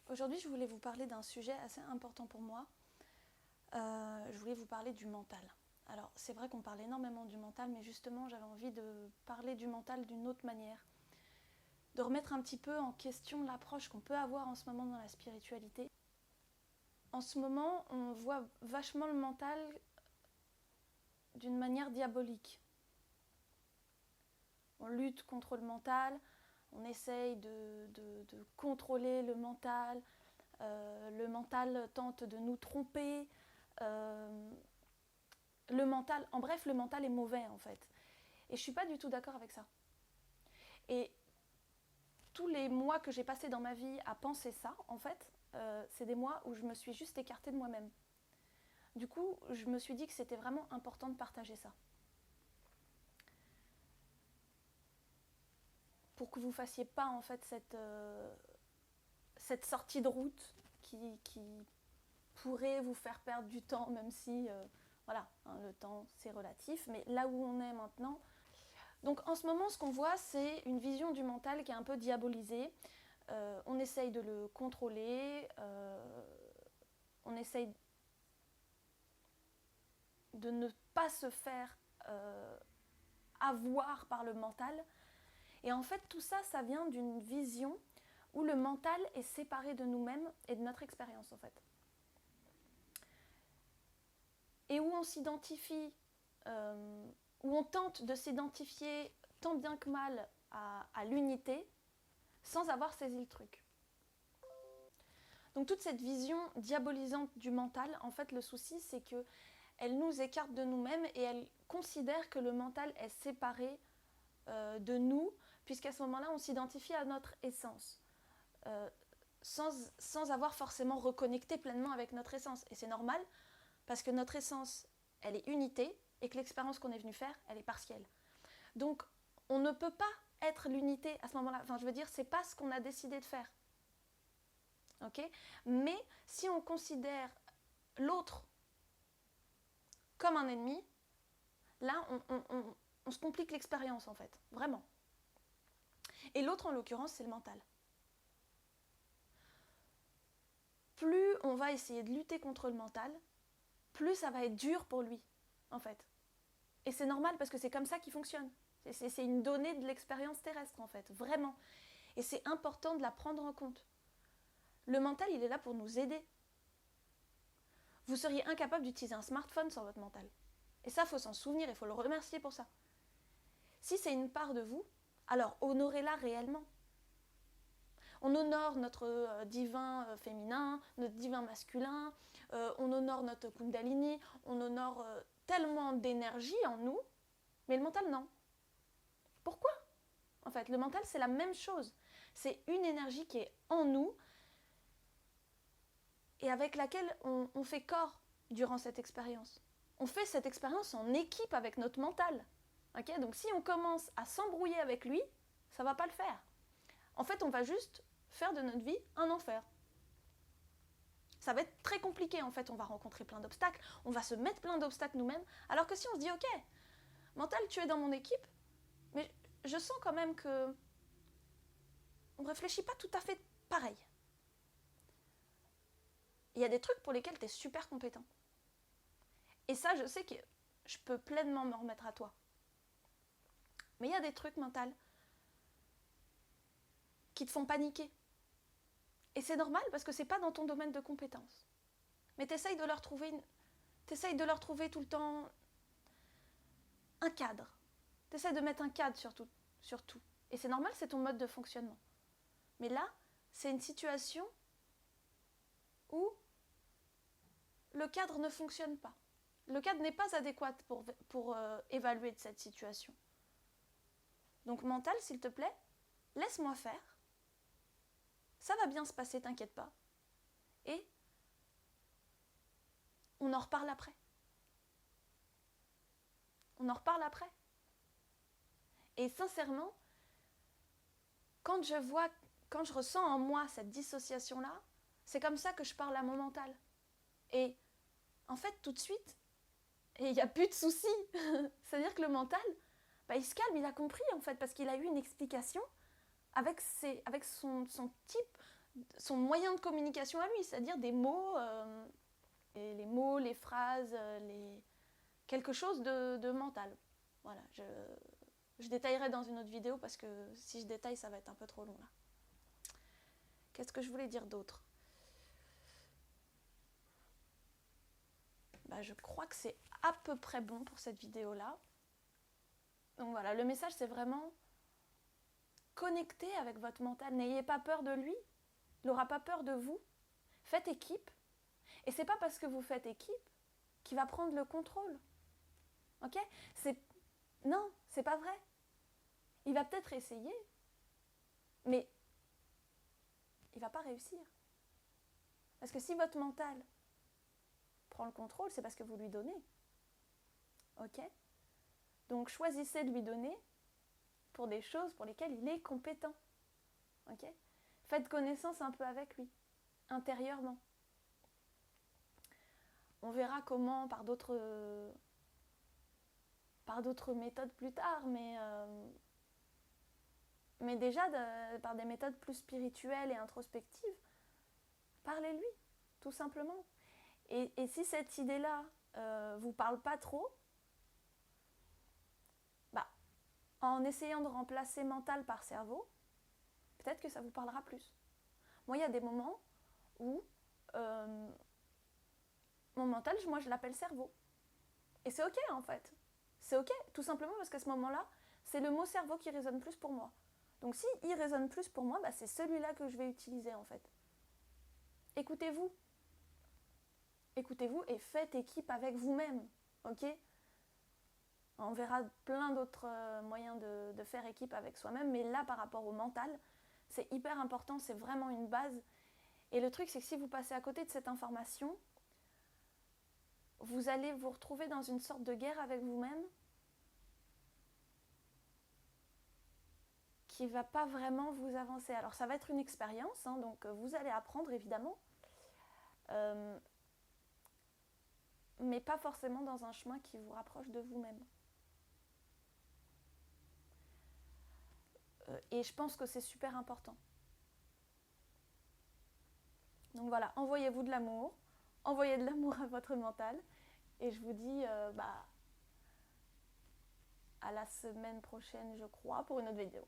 Aujourd'hui, je voulais vous parler d'un sujet assez important pour moi. Je voulais vous parler du mental. Alors, c'est vrai qu'on parle énormément du mental, mais justement, j'avais envie de parler du mental d'une autre manière. De remettre un petit peu en question l'approche qu'on peut avoir en ce moment dans la spiritualité. En ce moment, on voit vachement le mental d'une manière diabolique. On lutte contre le mental, on essaye de contrôler le mental. Le mental tente de nous tromper. Le mental, en bref, le mental est mauvais en fait. Et je suis pas du tout d'accord avec ça. Et tous les mois que j'ai passés dans ma vie à penser ça, en fait, c'est des mois où je me suis juste écartée de moi-même. Du coup, je me suis dit que c'était vraiment important de partager ça. Pour que vous fassiez pas en fait cette sortie de route qui pourrait vous faire perdre du temps, même si voilà, hein, le temps c'est relatif, mais là où on est maintenant. Donc en ce moment, ce qu'on voit, c'est une vision du mental qui est un peu diabolisée. On essaye de le contrôler, on essaye de ne pas se faire avoir par le mental. Et en fait, tout ça, ça vient d'une vision où le mental est séparé de nous-mêmes et de notre expérience, en fait. Et où on s'identifie, où on tente de s'identifier tant bien que mal à l'unité, sans avoir saisi le truc. Donc toute cette vision diabolisante du mental, en fait, le souci, c'est que elle nous écarte de nous-mêmes et elle considère que le mental est séparé de nous, puisqu'à ce moment-là, on s'identifie à notre essence, sans avoir forcément reconnecté pleinement avec notre essence. Et c'est normal, parce que notre essence, elle est unité, et que l'expérience qu'on est venu faire, elle est partielle. Donc, on ne peut pas être l'unité à ce moment-là. Enfin, je veux dire, c'est pas ce qu'on a décidé de faire. Ok ? Mais si on considère l'autre comme un ennemi, là, on se complique l'expérience, en fait. Vraiment. Et l'autre, en l'occurrence, c'est le mental. Plus on va essayer de lutter contre le mental, plus ça va être dur pour lui, en fait. Et c'est normal parce que c'est comme ça qu'il fonctionne. C'est une donnée de l'expérience terrestre, en fait, vraiment. Et c'est important de la prendre en compte. Le mental, il est là pour nous aider. Vous seriez incapable d'utiliser un smartphone sans votre mental. Et ça, il faut s'en souvenir, il faut le remercier pour ça. Si c'est une part de vous, alors honorez-la réellement. On honore notre divin féminin, notre divin masculin, on honore notre kundalini, on honore tellement d'énergie en nous, mais le mental, non. Pourquoi ? En fait, le mental, c'est la même chose. C'est une énergie qui est en nous et avec laquelle on fait corps durant cette expérience. On fait cette expérience en équipe avec notre mental. Okay ? Donc si on commence à s'embrouiller avec lui, ça ne va pas le faire. En fait, on va juste faire de notre vie un enfer. Ça va être très compliqué, en fait, on va rencontrer plein d'obstacles, on va se mettre plein d'obstacles nous-mêmes, alors que si on se dit, ok, mental, tu es dans mon équipe, mais je sens quand même que on ne réfléchit pas tout à fait pareil. Il y a des trucs pour lesquels tu es super compétent. Et ça, je sais que je peux pleinement me remettre à toi. Mais il y a des trucs mentaux qui te font paniquer. Et c'est normal parce que c'est pas dans ton domaine de compétence. Mais t'essayes de leur trouver tout le temps un cadre. T'essayes de mettre un cadre sur tout. Et c'est normal, c'est ton mode de fonctionnement. Mais là, c'est une situation où le cadre ne fonctionne pas. Le cadre n'est pas adéquat pour évaluer de cette situation. Donc mental, s'il te plaît, laisse-moi faire. Ça va bien se passer, t'inquiète pas. Et on en reparle après. On en reparle après. Et sincèrement, quand je ressens en moi cette dissociation-là, c'est comme ça que je parle à mon mental. Et en fait, tout de suite, il n'y a plus de soucis. C'est-à-dire que le mental, il se calme, il a compris en fait, parce qu'il a eu une explication avec son type son moyen de communication à lui, c'est-à-dire des mots, et les mots, les phrases, quelque chose de mental. Voilà, je détaillerai dans une autre vidéo parce que si je détaille, ça va être un peu trop long là. Qu'est-ce que je voulais dire d'autre? Je crois que c'est à peu près bon pour cette vidéo-là. Donc voilà, le message c'est vraiment connecter avec votre mental. N'ayez pas peur de lui, il n'aura pas peur de vous. Faites équipe. Et c'est pas parce que vous faites équipe qu'il va prendre le contrôle. Ok? Non, c'est pas vrai. Il va peut-être essayer, mais il va pas réussir. Parce que si votre mental prend le contrôle, c'est parce que vous lui donnez. Ok? Donc choisissez de lui donner pour des choses pour lesquelles il est compétent. Ok? Faites connaissance un peu avec lui, intérieurement. On verra comment par d'autres méthodes plus tard, mais déjà par des méthodes plus spirituelles et introspectives, parlez-lui, tout simplement. Et si cette idée-là vous parle pas trop, en essayant de remplacer mental par cerveau, peut-être que ça vous parlera plus. Moi, il y a des moments où mon mental, moi, je l'appelle cerveau. Et c'est ok, en fait. C'est ok, tout simplement parce qu'à ce moment-là, c'est le mot cerveau qui résonne plus pour moi. Donc, si il résonne plus pour moi, c'est celui-là que je vais utiliser, en fait. Écoutez-vous. Écoutez-vous et faites équipe avec vous-même. Ok ? On verra plein d'autres moyens de faire équipe avec soi-même, mais là, par rapport au mental, c'est hyper important, c'est vraiment une base. Et le truc, c'est que si vous passez à côté de cette information, vous allez vous retrouver dans une sorte de guerre avec vous-même qui ne va pas vraiment vous avancer. Alors, ça va être une expérience, donc vous allez apprendre, évidemment, mais pas forcément dans un chemin qui vous rapproche de vous-même. Et je pense que c'est super important. Donc voilà, envoyez-vous de l'amour, envoyez de l'amour à votre mental, et je vous dis à la semaine prochaine, je crois, pour une autre vidéo.